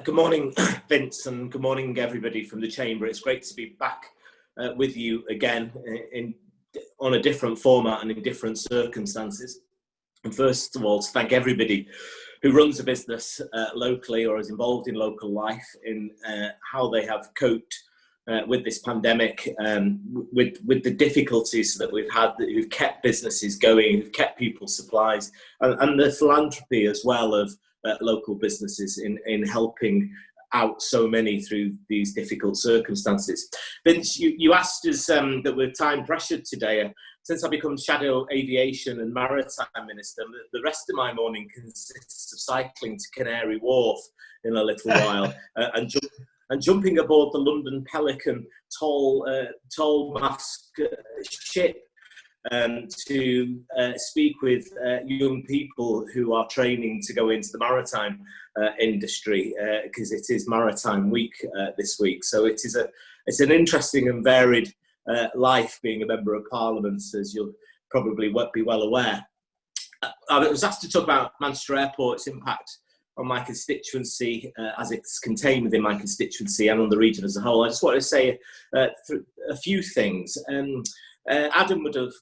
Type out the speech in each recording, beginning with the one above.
Good morning, Vince, and good morning, everybody from the Chamber. It's great to be back with you again on a different format and in different circumstances. And first of all, to thank everybody who runs a business locally or is involved in local life in how they have coped with this pandemic, with the difficulties that we've had, who've kept businesses going, who've kept people supplies, and the philanthropy as well of local businesses in helping out so many through these difficult circumstances. Vince, you asked us that we're time pressured today. Since I become Shadow Aviation and Maritime Minister, the rest of my morning consists of cycling to Canary Wharf in a little while and jumping aboard the London Pelican tall mast ship to speak with young people who are training to go into the maritime industry, because it is Maritime Week this week. So it's an interesting and varied life being a Member of Parliament, as you'll probably be well aware. I was asked to talk about Manchester Airport's impact on my constituency, as it's contained within my constituency and on the region as a whole. I just want to say a few things. Adam would have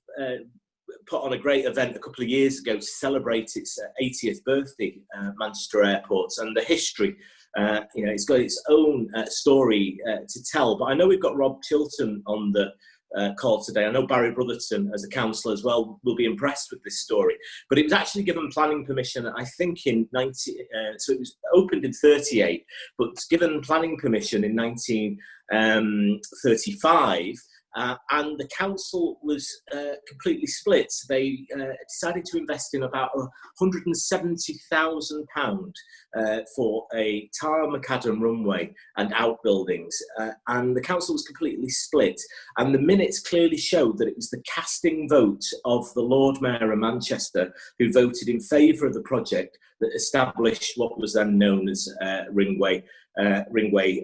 put on a great event a couple of years ago to celebrate its 80th birthday, Manchester Airport, and the history. It's got its own story to tell. But I know we've got Rob Chilton on the call today. I know Barry Brotherton, as a councillor as well, will be impressed with this story. But it was actually given planning permission, I think, in so it was opened in 38, but given planning permission in 1935. And the council was completely split. They decided to invest in about £170,000 for a tar macadam runway and outbuildings. And the council was completely split. And the minutes clearly showed that it was the casting vote of the Lord Mayor of Manchester who voted in favour of the project that established what was then known as Ringway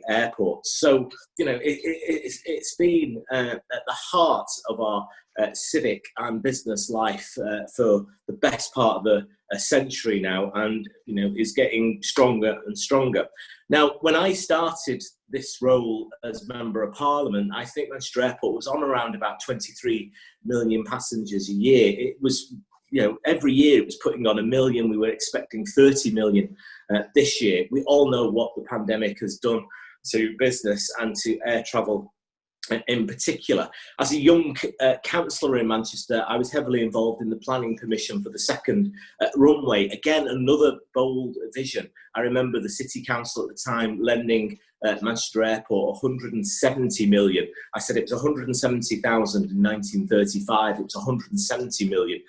Airport. So, it's been at the heart of our civic and business life for the best part of a century now, and is getting stronger and stronger. Now, when I started this role as Member of Parliament, I think Manchester Airport was on around about 23 million passengers a year. It was, every year it was putting on 1 million. We were expecting 30 million this year. We all know what the pandemic has done to business and to air travel in particular. As a young councillor in Manchester, I was heavily involved in the planning permission for the second runway. Again, another bold vision. I remember the City Council at the time lending Manchester Airport 170 million. I said it was 170,000 in 1935. It was 170 million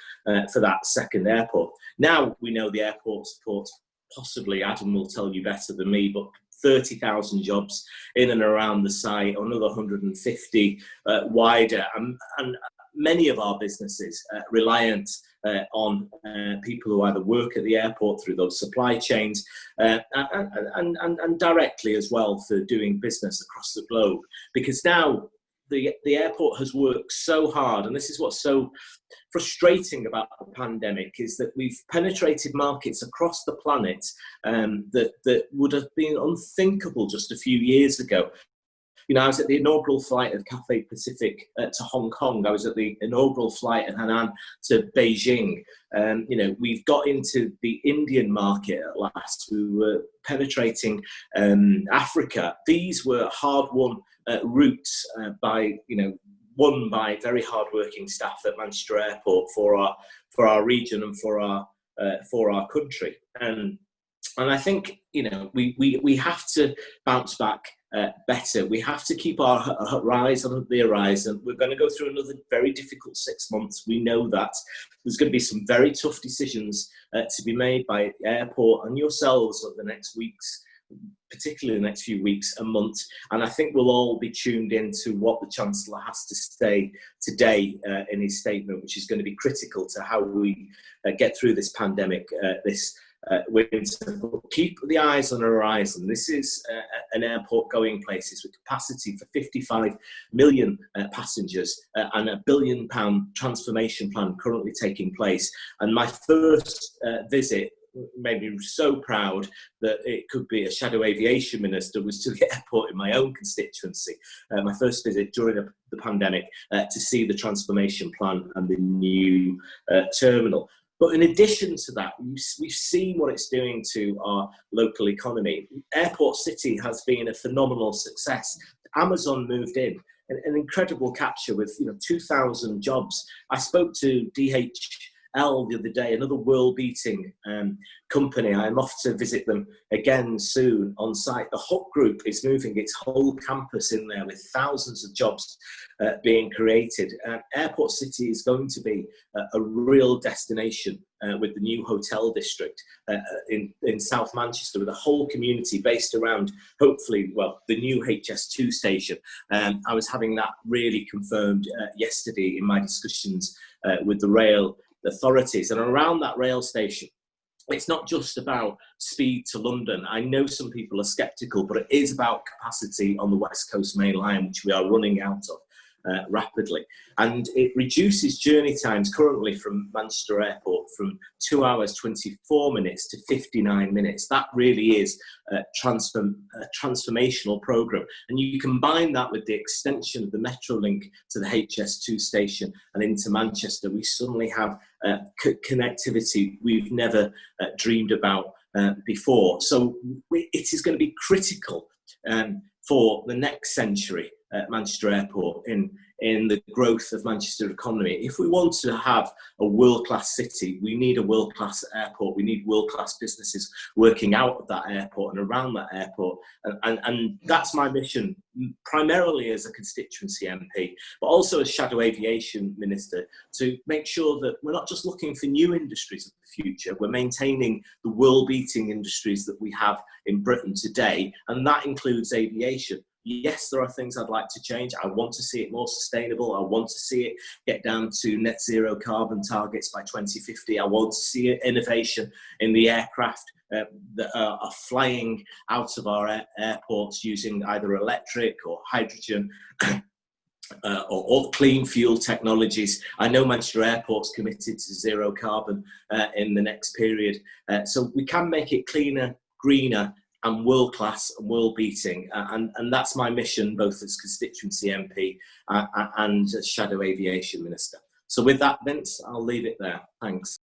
for that second airport. Now we know the airport supports, possibly Adam will tell you better than me, but 30,000 jobs in and around the site, another 150 wider, and many of our businesses reliant on people who either work at the airport through those supply chains and directly as well for doing business across the globe. Because now the airport has worked so hard, and this is what's so frustrating about the pandemic, is that we've penetrated markets across the planet that would have been unthinkable just a few years ago. I was at the inaugural flight of Cathay Pacific to Hong Kong. I was at the inaugural flight of Hainan to Beijing. We've got into the Indian market at last. We were penetrating Africa. These were hard-won routes won by very hard-working staff at Manchester Airport for our region and for our country. And I think we have to bounce back better. We have to keep our eyes on the horizon. We're going to go through another very difficult 6 months. We know that there's going to be some very tough decisions to be made by the airport and yourselves over the next weeks, particularly the next few weeks and months. And I think we'll all be tuned into what the Chancellor has to say today in his statement, which is going to be critical to how we get through this pandemic this winter. But keep the eyes on the horizon. This is an airport going places with capacity for 55 million passengers and a £1 billion transformation plan currently taking place. And my first visit made me so proud that it could be a shadow aviation minister was to the airport in my own constituency. My first visit during the pandemic to see the transformation plan and the new terminal. But in addition to that, we've seen what it's doing to our local economy. Airport City has been a phenomenal success. Amazon moved in, an incredible capture with 2,000 jobs. I spoke to DHL the other day, another world-beating company. I'm off to visit them again soon on site. The Hub Group is moving its whole campus in there with thousands of jobs being created. Airport City is going to be a real destination with the new hotel district in South Manchester, with a whole community based around, hopefully, well, the new HS2 station. I was having that really confirmed yesterday in my discussions with the rail authorities. And around that rail station, it's not just about speed to London. I know some people are sceptical, but it is about capacity on the West Coast Main Line, which we are running out of rapidly. And it reduces journey times currently from Manchester Airport from 2 hours 24 minutes to 59 minutes. That really is a transformational programme. And you combine that with the extension of the Metrolink to the HS2 station and into Manchester, we suddenly have connectivity we've never dreamed about before. So it is going to be critical for the next century at Manchester Airport in the growth of Manchester economy. If we want to have a world-class city, we need a world-class airport. We need world-class businesses working out of that airport and around that airport. And that's my mission, primarily as a constituency MP, but also as Shadow Aviation Minister, to make sure that we're not just looking for new industries of the future, we're maintaining the world-beating industries that we have in Britain today, and that includes aviation. Yes, there are things I'd like to change. I want to see it more sustainable. I want to see it get down to net zero carbon targets by 2050. I want to see innovation in the aircraft that are flying out of our airports using either electric or hydrogen or clean fuel technologies. I know Manchester Airport's committed to zero carbon in the next period. So we can make it cleaner, greener, and world-class and world-beating. And that's my mission, both as constituency MP and as Shadow Aviation Minister. So with that, Vince, I'll leave it there. Thanks.